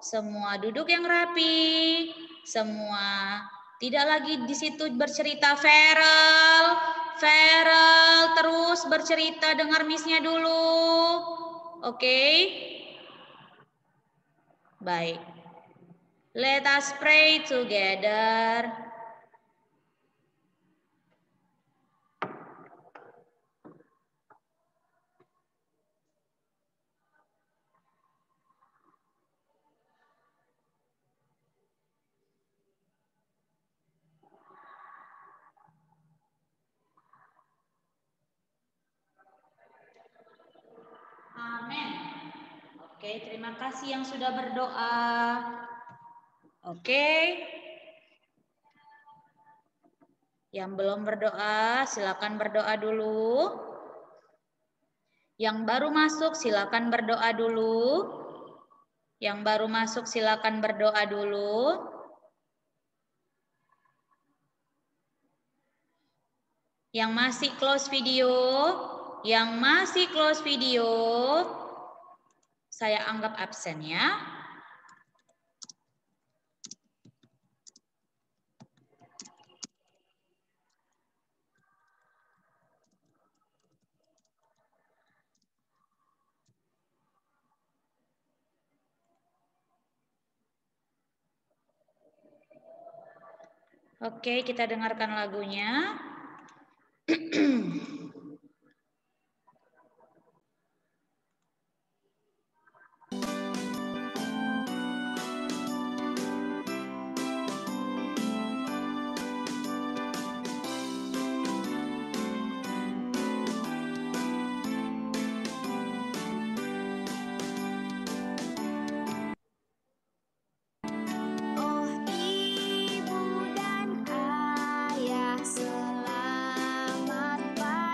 semua duduk yang rapi, semua tidak lagi di situ bercerita. Feral terus bercerita, dengar Miss-nya dulu. Oke? Baik. Let us pray together. Amin. Oke, terima kasih yang sudah berdoa. Oke. Yang belum berdoa, silakan berdoa dulu. Yang baru masuk, silakan berdoa dulu. Yang baru masuk, silakan berdoa dulu. Yang masih close video, saya anggap absen ya. Oke, kita dengarkan lagunya. Ibu dan ayah, selamat pagi.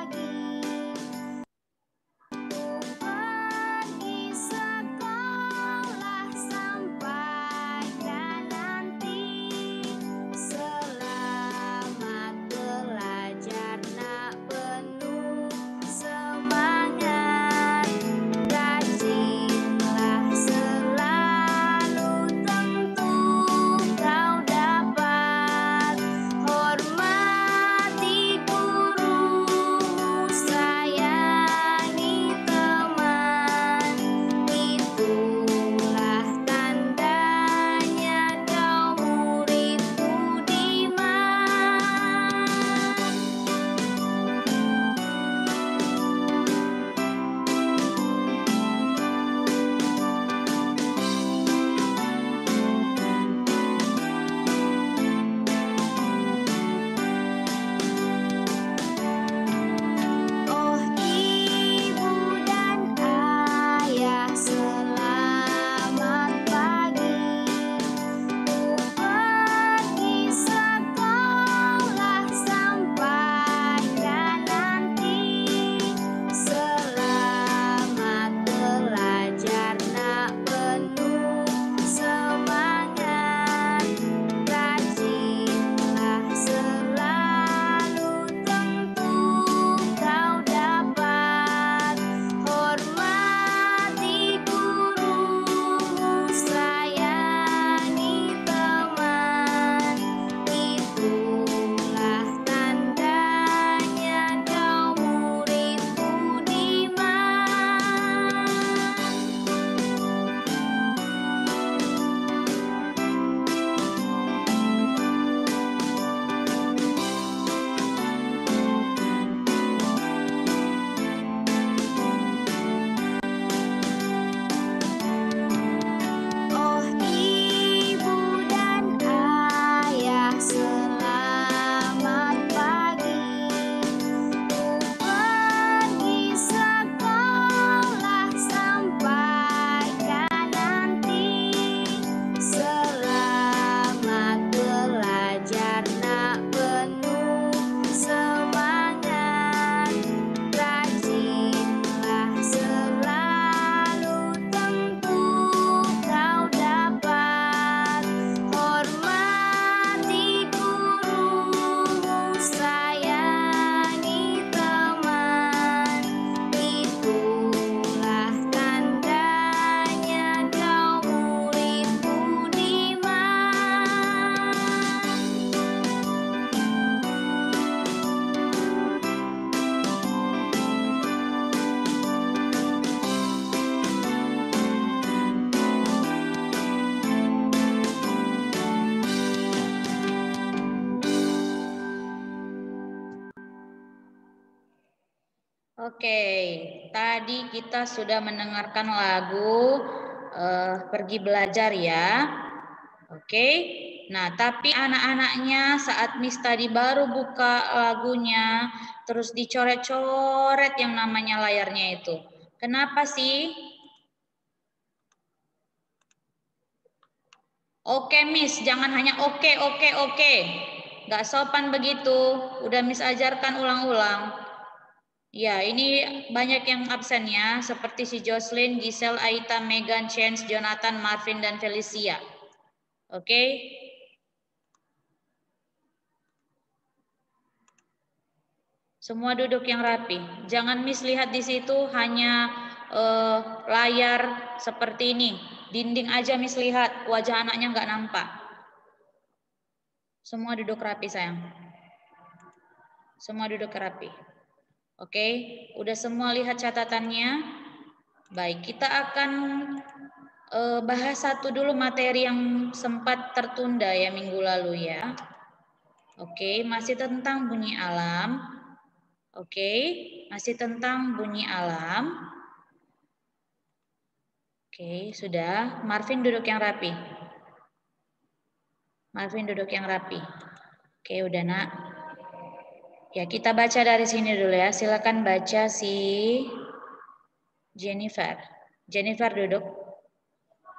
Oke, tadi kita sudah mendengarkan lagu Pergi Belajar ya. Oke, nah tapi anak-anaknya saat Miss tadi baru buka lagunya, terus dicoret-coret yang namanya layarnya itu. Kenapa sih? Oke Miss, jangan hanya oke. Nggak sopan begitu, udah Miss ajarkan ulang-ulang. Ya, ini banyak yang absen ya, seperti si Jocelyn, Giselle, Aita, Megan, Chance, Jonathan, Marvin, dan Felicia. Oke. Semua duduk yang rapi. Jangan Miss lihat di situ hanya layar seperti ini. Dinding aja Miss lihat, wajah anaknya nggak nampak. Semua duduk rapi sayang. Semua duduk rapi. Oke, udah semua lihat catatannya? Baik, kita akan bahas satu dulu materi yang sempat tertunda ya minggu lalu ya. Oke, masih tentang bunyi alam. Oke, masih tentang bunyi alam. Oke, sudah. Marvin duduk yang rapi. Marvin duduk yang rapi. Oke, udah nak. Ya, kita baca dari sini dulu ya. Silakan baca si Jennifer. Jennifer duduk.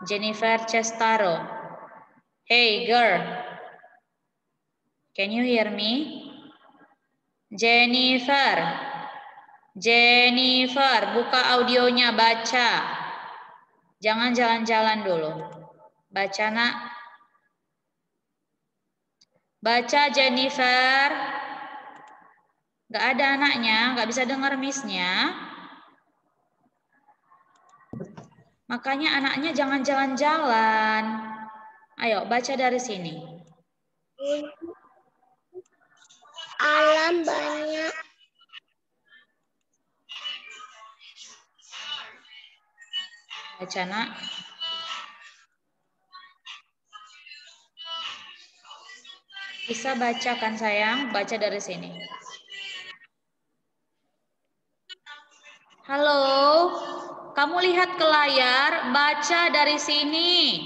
Jennifer Cestaro. Hey girl. Can you hear me? Jennifer. Jennifer, buka audionya, baca. Jangan jalan-jalan dulu. Baca nak. Baca Jennifer. Gak ada anaknya, gak bisa dengar Miss-nya. Makanya anaknya jangan jalan-jalan. Ayo baca dari sini. Alam banyak. Baca nak. Bisa baca kan sayang? Baca dari sini. Halo, kamu lihat ke layar, baca dari sini.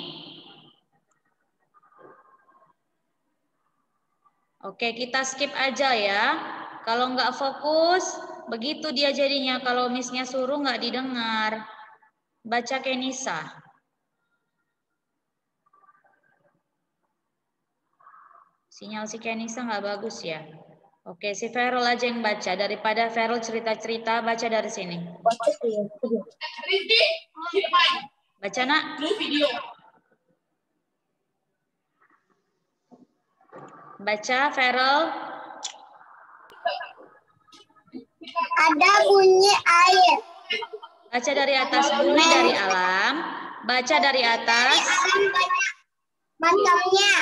Oke, kita skip aja ya. Kalau nggak fokus, begitu dia jadinya. Kalau Miss-nya suruh nggak didengar. Baca Kenisa. Sinyal si Kenisa nggak bagus ya. Oke, si Ferol aja yang baca. Daripada Ferol cerita-cerita, baca dari sini. Baca nak. Baca Ferol. Ada bunyi air. Baca dari atas, bunyi dari alam. Baca dari atas. Alam banyak macamnya.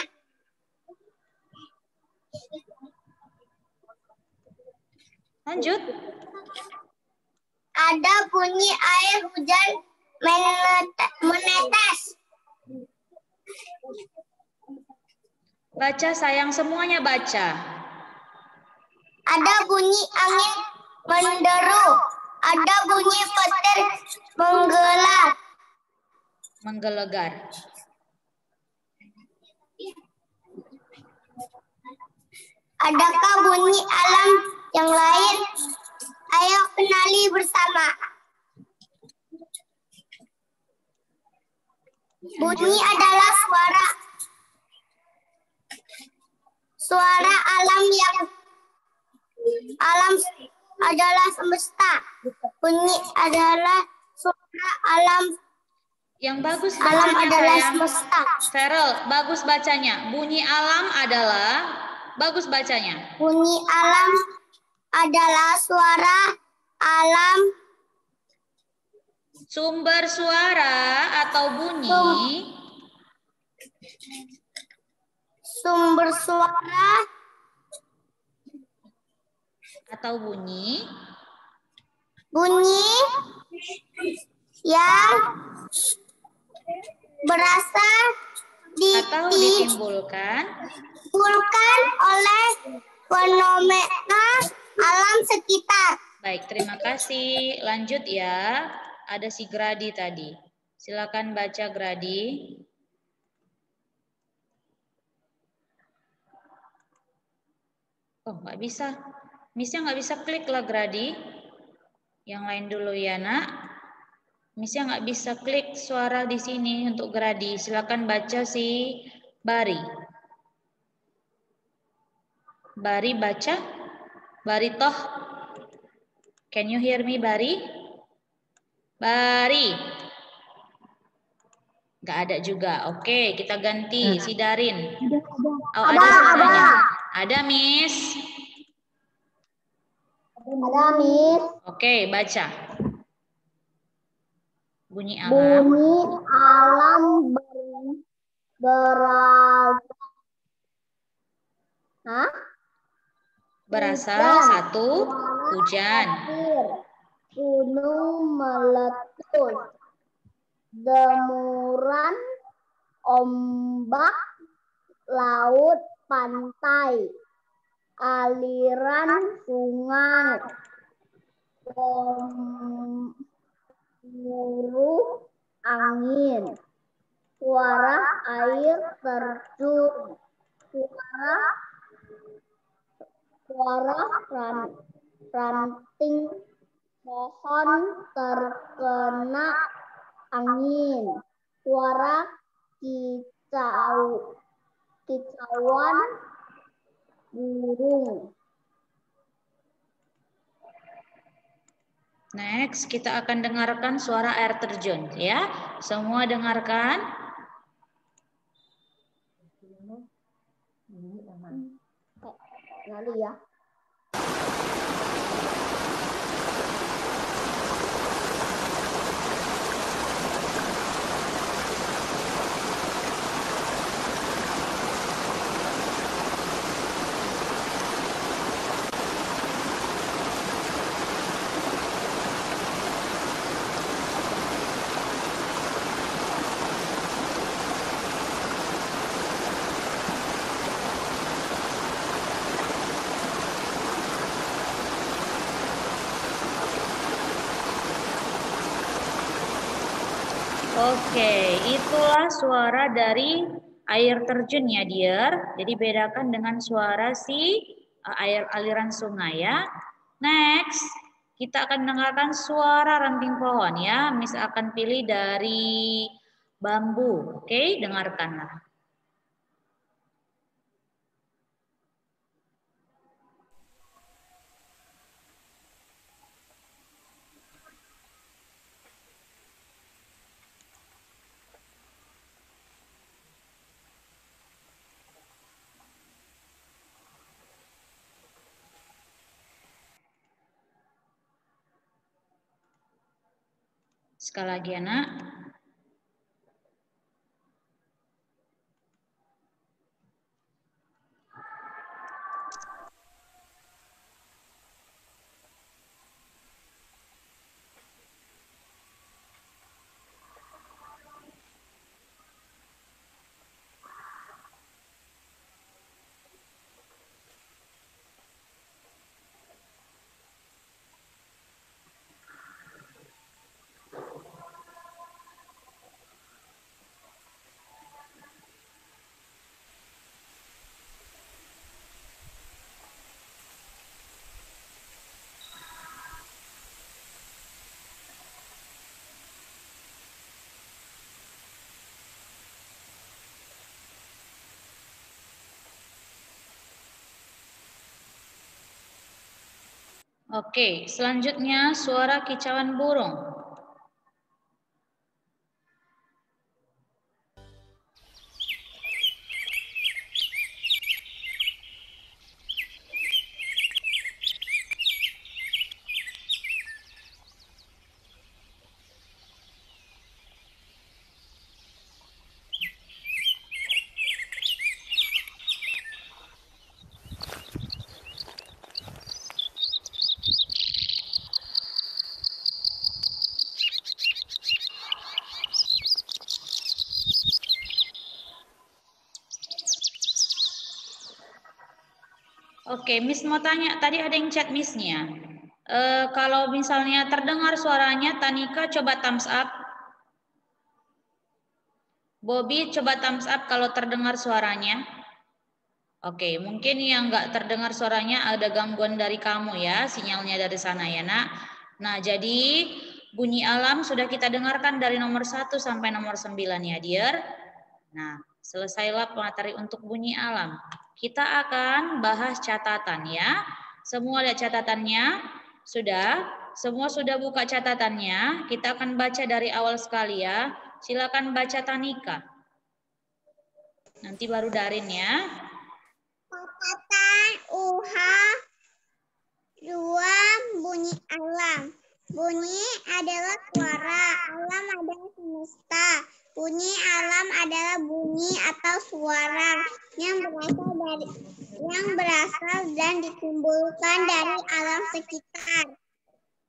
Lanjut. Ada bunyi air hujan menetes. Baca sayang, semuanya baca. Ada bunyi angin menderu. Ada bunyi petir menggelegar. Adakah bunyi alam yang lain? Ayo kenali bersama. Bunyi adalah suara alam alam adalah semesta. Bunyi adalah suara alam. Yang bagus Alam bacanya adalah sayang. semesta. Ferel, bagus bacanya. Bunyi alam adalah, bagus bacanya. Bunyi alam adalah suara alam. Sumber suara atau bunyi. Sumber suara atau bunyi. Bunyi yang berasal atau ditimbulkan oleh fenomena alam sekitar. Baik, terima kasih. Lanjut ya. Ada si Gradi tadi. Silakan baca Gradi. Oh, nggak bisa. Miss-nya nggak bisa klik lah Gradi. Yang lain dulu ya, Nak. Miss-nya nggak bisa klik suara di sini untuk Gradi. Silakan baca si Bari. Bari baca. Bari toh. Can you hear me, Bari? Bari. Nggak ada juga. Oke, kita ganti si Darin. Oh, ada suaranya. Ada, Miss. Ada, Miss. Oke, baca. Bunyi alam. Bunyi alam Berasal satu hujan. Gunung meletus. Demuran ombak laut pantai. Aliran sungai. Gemuruh angin. Suara air terjun. Suara ranting pohon terkena angin. Suara kicauan burung. Next, kita akan dengarkan suara air terjun ya. Semua dengarkan. Lalu ya. Oke, itulah suara dari air terjun ya, dear. Jadi bedakan dengan suara si air aliran sungai ya. Next, kita akan dengarkan suara ranting pohon ya. Miss akan pilih dari bambu. Oke, dengarkanlah. Sekali lagi anak. Oke, selanjutnya suara kicauan burung. Oke, Miss mau tanya, tadi ada yang chat Miss-nya. Kalau misalnya terdengar suaranya, Tanika coba thumbs up. Bobby coba thumbs up kalau terdengar suaranya. Oke, mungkin yang nggak terdengar suaranya ada gangguan dari kamu ya, sinyalnya dari sana ya nak. Nah, jadi bunyi alam sudah kita dengarkan dari nomor 1 sampai nomor 9 ya dear. Nah, selesailah materi untuk bunyi alam. Kita akan bahas catatan ya. Semua lihat catatannya? Sudah? Semua sudah buka catatannya? Kita akan baca dari awal sekali ya. Silakan baca Tanika. Nanti baru Darin ya. Catatan UHA 2 bunyi alam. Bunyi adalah suara, alam adalah semesta. Bunyi alam adalah bunyi atau suara yang berasal dan ditimbulkan dari alam sekitar.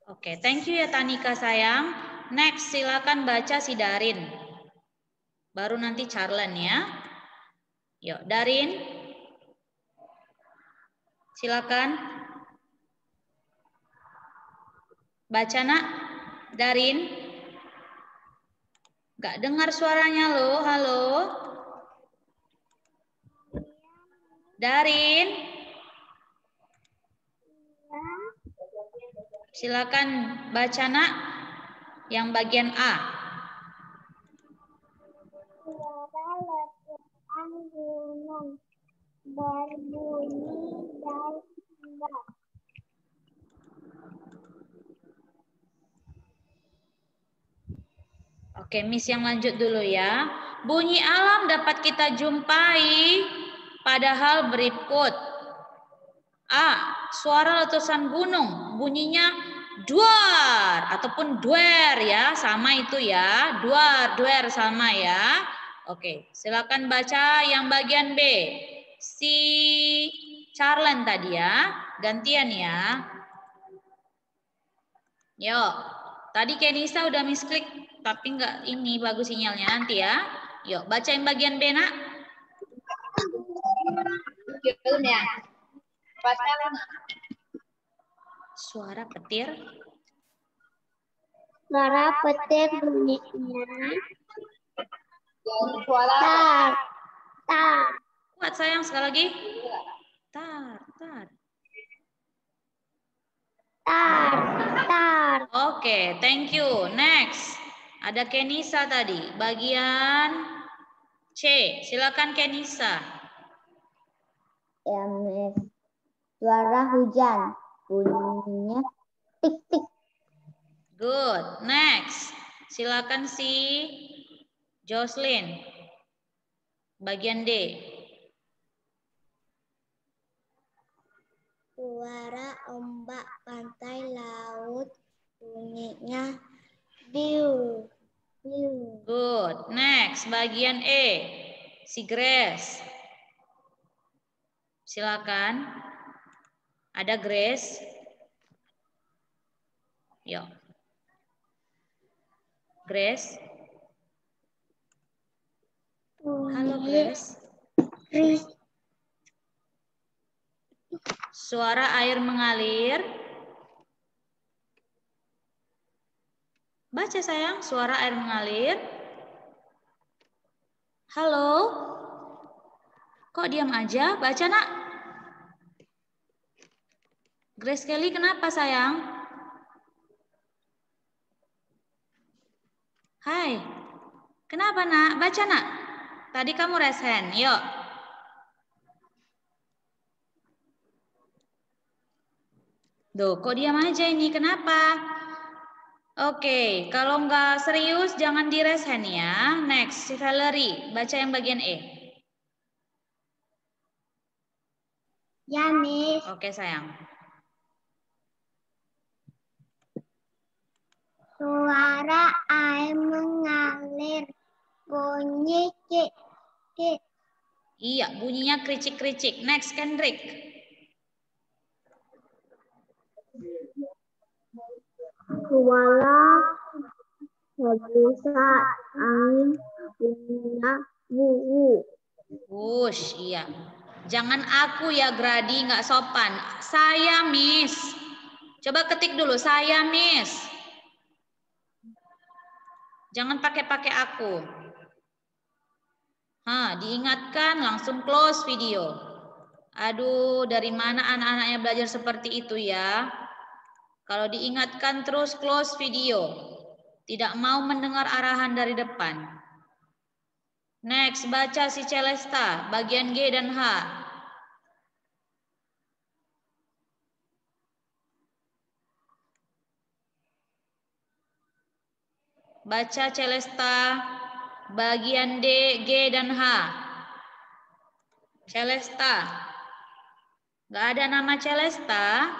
Oke, thank you ya Tanika sayang. Next, silakan baca si Darin. Baru nanti Charlen ya. Yuk, Darin. Silakan. Baca nak, Darin. Gak dengar suaranya loh, halo. Darin. Silakan baca nak, yang bagian A. Suara letusan gunung berbunyi dan indah. Oke, Miss yang lanjut dulu ya. Bunyi alam dapat kita jumpai pada hal berikut. A. Suara letusan gunung. Bunyinya duar ataupun duer ya. Sama itu ya. Duar, duer sama ya. Oke, silakan baca yang bagian B. Si Charlen tadi ya. Gantian ya. Yuk. Tadi Kenisa udah misklik tapi enggak ini bagus sinyalnya nanti ya. Yuk, baca yang bagian B nak. Suara petir. Suara petir bunyinya tar, tar. Kuat sayang sekali lagi. Tar, tar. Tar, tar. Oke, thank you. Next. Ada Kenisa tadi, bagian C. Silakan Kenisa. Ya, Miss. Suara hujan. Bunyinya tik-tik. Good. Next. Silakan si Jocelyn. Bagian D. Suara ombak pantai laut. Bunyinya biu, biu. Good. Next. Bagian E. Si Grace. Silakan. Ada Grace. Yuk. Grace. Halo Grace. Suara air mengalir. Baca sayang, suara air mengalir. Halo. Kok diam aja? Baca nak. Grace Kelly kenapa sayang? Hai. Kenapa nak? Baca nak. Tadi kamu raise hand. Yuk. Duh, kok diam aja ini? Kenapa? Oke, kalau nggak serius jangan di raise hand ya. Next, si Valerie. Baca yang bagian E. Ya, Miss. Oke, sayang. Suara air mengalir. Bunyi cik, cik. Iya, bunyinya kericik-kericik. Next, Kendrick. Suara hembusan angin bunyinya wuwu. Wush, iya. Jangan aku ya Gradi, nggak sopan. Saya, Miss. Coba ketik dulu, saya Miss. Jangan pakai aku. Diingatkan langsung close video. Aduh, dari mana anak-anaknya belajar seperti itu ya? Kalau diingatkan terus close video. Tidak mau mendengar arahan dari depan. Next, baca si Celesta, bagian G dan H. Baca Celesta, bagian D, G, dan H. Celesta. Nggak ada nama Celesta?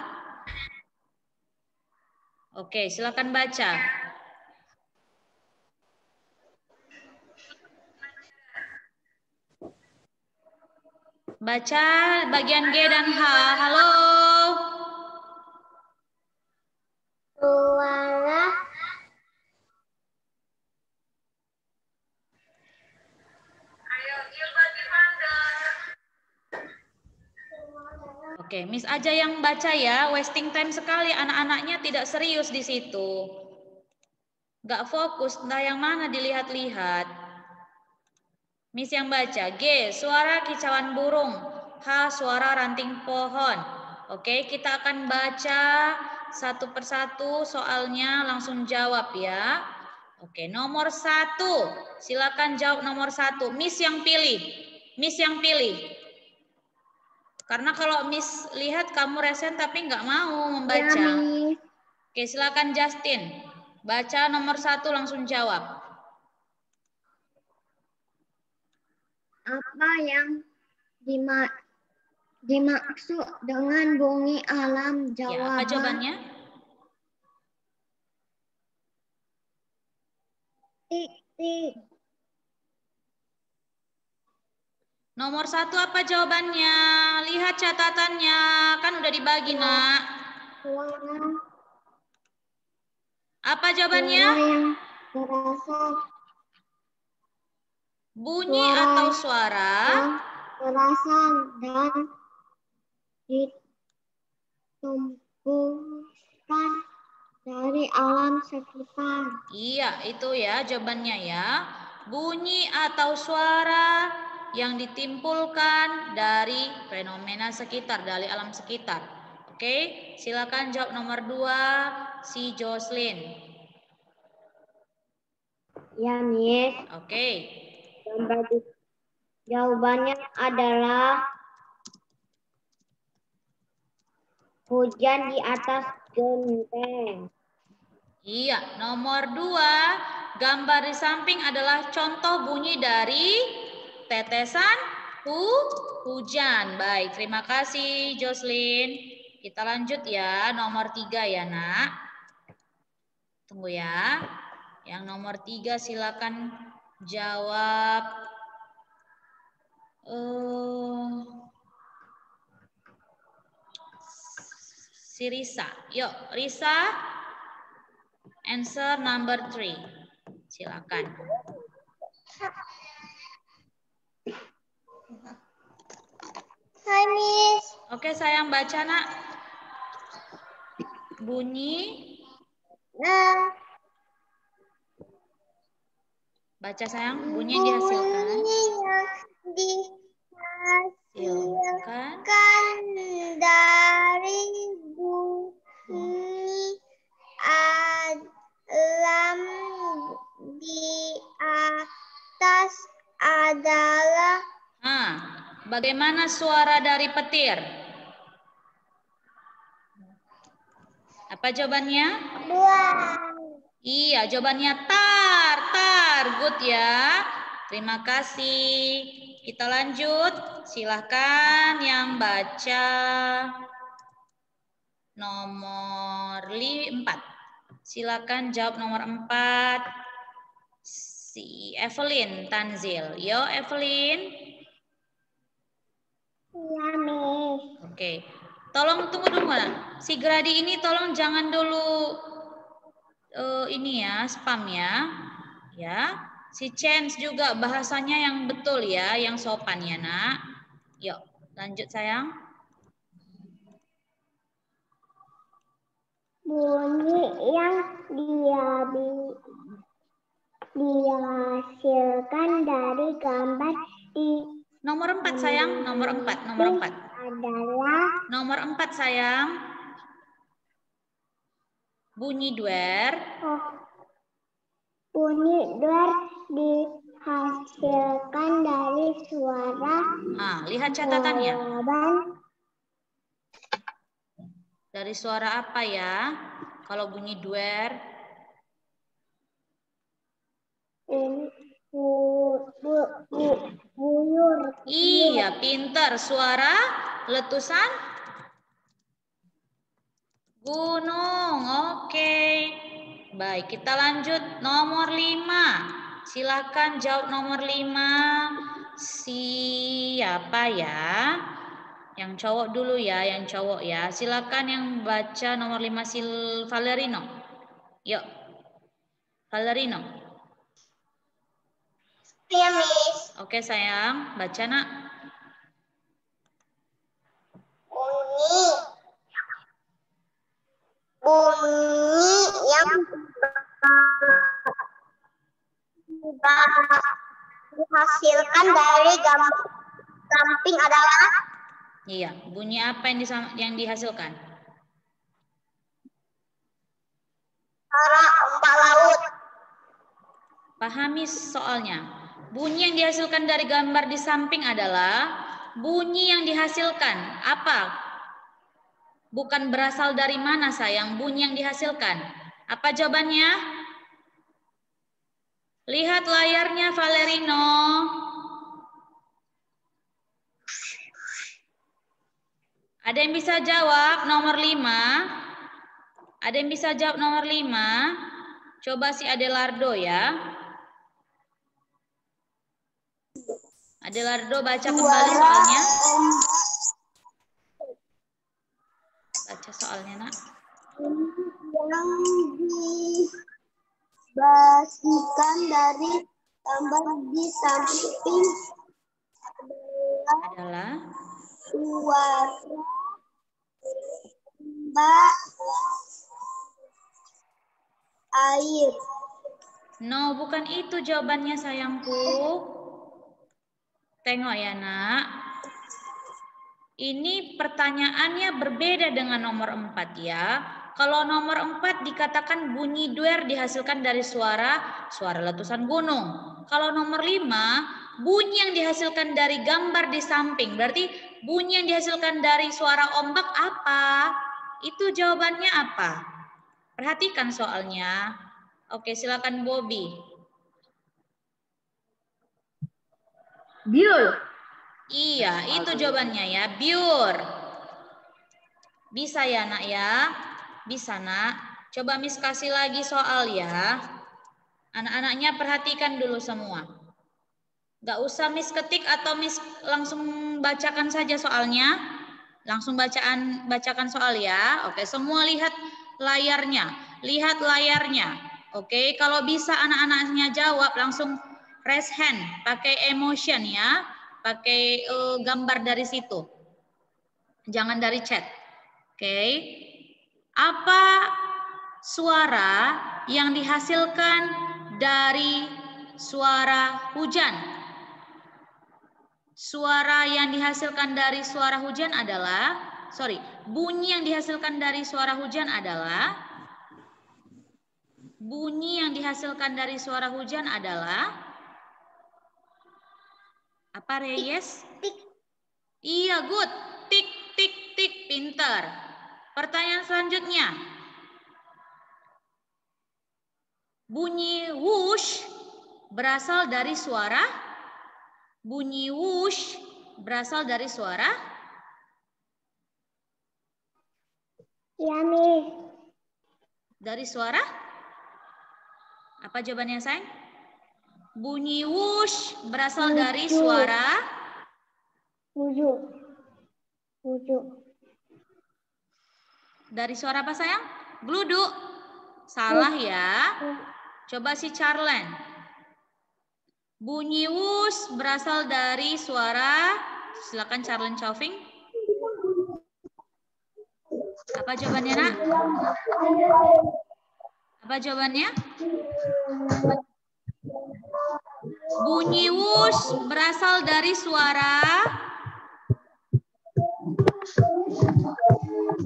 Oke, silakan baca. Baca bagian G dan H. Halo. Suara. Oke, Miss aja yang baca ya. Wasting time sekali, anak-anaknya tidak serius di situ. Nggak fokus, entah yang mana dilihat-lihat. Miss yang baca. G, suara kicauan burung. H, suara ranting pohon. Oke, kita akan baca satu persatu soalnya, langsung jawab ya. Oke, nomor 1. Silakan jawab nomor 1. Miss yang pilih. Miss yang pilih. Karena kalau Miss lihat kamu resen tapi nggak mau membaca. Ya, Oke, silakan Justin. Baca nomor 1 langsung jawab. apa yang dimaksud dengan bunyi alam? Ya, apa jawabannya? Titik. Nomor 1 apa jawabannya? Lihat catatannya, kan udah dibagi, Nak. Suara. Apa jawabannya? Suara yang terasa. Bunyi Suara atau suara? Yang terasa dan ditumbuhkan dari alam sekitar. Iya, itu ya jawabannya ya. Bunyi atau suara yang ditimbulkan dari fenomena sekitar, dari alam sekitar. Oke, silakan jawab nomor 2, si Jocelyn. Ya, Miss. Oke. Jawabannya adalah hujan di atas genteng. Iya, nomor 2, gambar di samping adalah contoh bunyi dari tetesan hujan. Baik, terima kasih Jocelyn. Kita lanjut ya, nomor 3 ya nak. Tunggu ya. Yang nomor 3 silakan jawab. Si Risa. Yuk, Risa. Answer number 3. Silakan. Hai, Miss. Oke, sayang baca, nak. Bunyi. Baca, sayang. Bunyi yang dihasilkan. Bunyi yang dihasilkan dari bunyi alam di atas adalah. Bagaimana suara dari petir? Apa jawabannya? 2. Iya, jawabannya tar. Good ya. Terima kasih. Kita lanjut. Silahkan yang baca nomor 4. Silakan jawab nomor 4. Si Evelyn Tanzil. Yo, Evelyn. Iya, Miss. Oke. Tolong tunggu dulu. Si Gradi ini tolong jangan dulu ini ya, spam ya. Ya. Si Chance juga bahasanya yang betul ya, yang sopan ya, nak. Yuk, lanjut sayang. Bunyi yang dihasilkan dari gambar di Nomor 4 sayang, nomor 4, nomor 4. Adalah nomor 4 sayang. Bunyi duer. Bunyi duer dihasilkan dari suara. Lihat catatannya. Jawaban Dari suara apa ya? Kalau bunyi duer. Buyur. Iya, pintar. Suara letusan gunung. Oke. Baik, kita lanjut nomor 5. Silakan jawab nomor 5. Siapa ya? Yang cowok dulu ya, yang cowok ya. Silakan yang baca nomor 5 Valerino. Yuk. Valerino. Ya, Miss. Oke, sayang. Baca, Nak. Bunyi yang dihasilkan dari gambar samping adalah Iya, bunyi apa yang dihasilkan? suara ombak laut. Pahami soalnya. Bunyi yang dihasilkan dari gambar di samping adalah bunyi yang dihasilkan. Apa? Bukan berasal dari mana, sayang? Bunyi yang dihasilkan. Apa jawabannya? Lihat layarnya, Valerino. Ada yang bisa jawab nomor 5? Ada yang bisa jawab nomor 5? Coba si Adelardo ya. Adelardo baca kembali soalnya. Baca soalnya, Nak. Yang dibagikan dari gambar di samping Adalah suara ombak air. no, bukan itu jawabannya, sayangku. Tengok ya, Nak. Ini pertanyaannya berbeda dengan nomor 4 ya. Kalau nomor 4 dikatakan bunyi duer dihasilkan dari suara letusan gunung. Kalau nomor 5, bunyi yang dihasilkan dari gambar di samping. Berarti bunyi yang dihasilkan dari suara ombak apa? Itu jawabannya apa? Perhatikan soalnya. Oke, silakan Bobby. Biur. Iya, itu jawabannya ya, biur. Bisa ya, Nak ya? Bisa, Nak. Coba Miss kasih lagi soal ya. Anak-anaknya perhatikan dulu semua. Gak usah Miss ketik atau Miss langsung bacakan saja soalnya. Langsung bacakan soal ya. Oke, semua lihat layarnya. Lihat layarnya. Oke, kalau bisa anak-anaknya jawab langsung raise hand. Pakai emotion ya. Pakai gambar dari situ. Jangan dari chat. Oke. Apa suara yang dihasilkan dari suara hujan? Suara yang dihasilkan dari suara hujan adalah, bunyi yang dihasilkan dari suara hujan adalah, apa, Reyes? Tik. Iya, good. Tik, tik, tik, pintar. Pertanyaan selanjutnya. Bunyi wush berasal dari suara? Bunyi wush berasal dari suara? Ya, Miss. Dari suara? Apa jawabannya, sayang? Bunyi wush berasal dari suara? Wuju. Dari suara apa, sayang? Gluduk. Salah ya. Coba si Charlen. Bunyi wush berasal dari suara? Silakan Charlen Chauving. Apa jawabannya, Nak? Apa jawabannya? Bunyi wush berasal dari suara.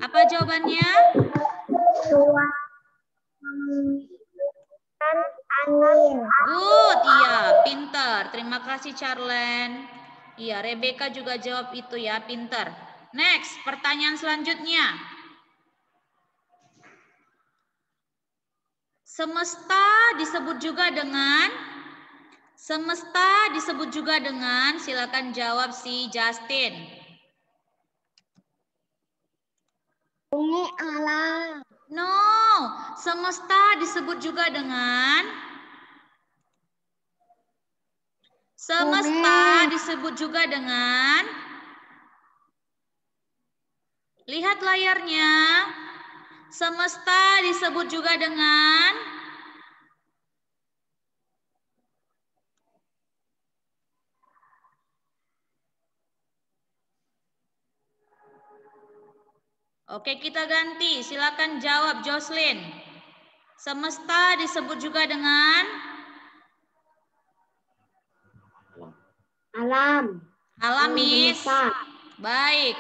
Apa jawabannya? Angin. Good, iya, pinter. Terima kasih, Charlen. Iya, Rebecca juga jawab itu ya, pinter. Next, pertanyaan selanjutnya. Semesta disebut juga dengan, silakan jawab si Justin. Bumi alam. No, semesta disebut juga dengan lihat layarnya. Semesta disebut juga dengan Oke, kita ganti. Silakan jawab, Jocelyn. Semesta disebut juga dengan Alam. alam, Miss. Baik.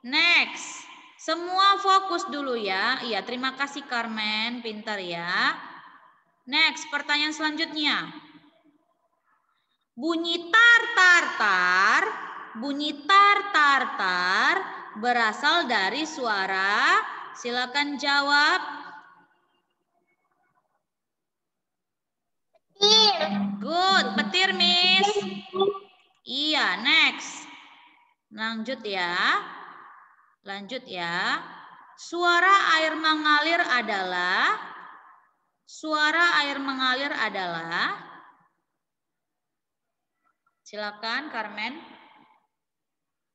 Next. Semua fokus dulu ya. Iya, terima kasih Carmen. Pintar ya. Next, pertanyaan selanjutnya. Bunyi tar berasal dari suara. Silakan jawab. Good, petir, Miss. Iya, next. Lanjut ya. Suara air mengalir adalah silakan Carmen.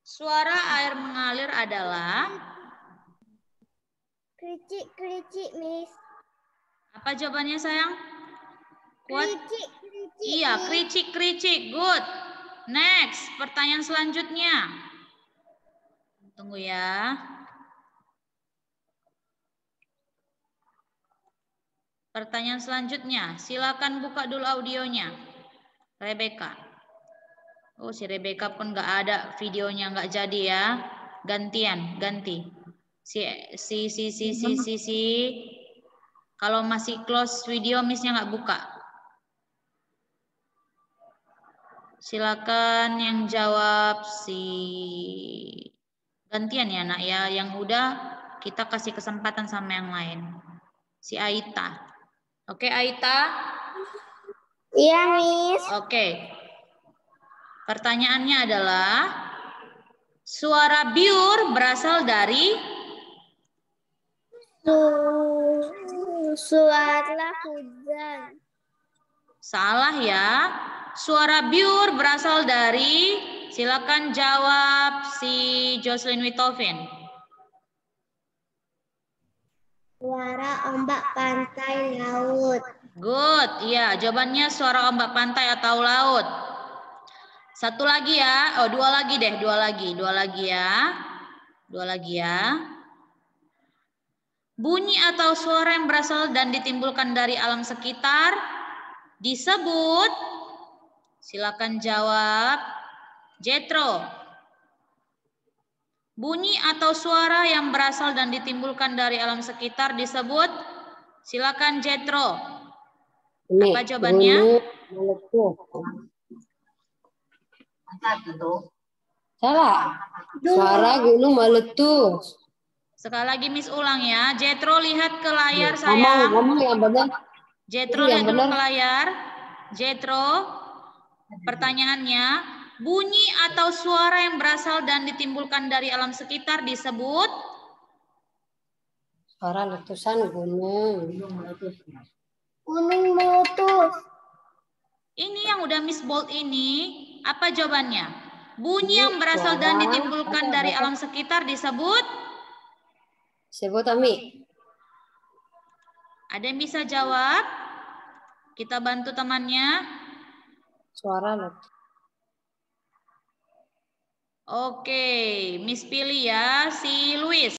Suara air mengalir adalah Kericik, Miss. apa jawabannya, sayang? Kericik. Iya, kericik. Good. Next, pertanyaan selanjutnya. Tunggu ya. Pertanyaan selanjutnya, silakan buka dulu audionya. Rebecca. Oh, si Rebecca pun nggak ada videonya, nggak jadi ya. Ganti. Si. Kalau masih close video, Miss-nya nggak buka. Silakan yang jawab si gantian ya, Nak ya. Yang udah kita kasih kesempatan sama yang lain. Si Aita. Oke, Aita? Iya, Miss. Oke. Pertanyaannya adalah suara biur berasal dari Suara hujan. salah ya. Suara biur berasal dari, silakan jawab si Jocelyn Witovin. Suara ombak pantai laut. Good, iya jawabannya suara ombak pantai atau laut. Satu lagi ya, dua lagi ya. Bunyi atau suara yang berasal dan ditimbulkan dari alam sekitar disebut, silakan jawab, Jetro. Bunyi atau suara yang berasal dan ditimbulkan dari alam sekitar disebut, silakan Jetro. Apa jawabannya? Salah. Suara gunung meletus. Sekali lagi Miss ulang ya. Jetro lihat ke layar sayang. Ngomong yang benar. Jetro lihat dulu ke layar. Jetro, pertanyaannya, bunyi atau suara yang berasal dan ditimbulkan dari alam sekitar disebut? Suara letusan gunung. Gunung meletus. Ini yang udah Miss Bold ini, apa jawabannya? Bunyi yang berasal dan ditimbulkan dari alam sekitar disebut? Sebut Ami. Ada yang bisa jawab? Kita bantu temannya. Suara letusan. Oke, Miss pilih ya si Luis.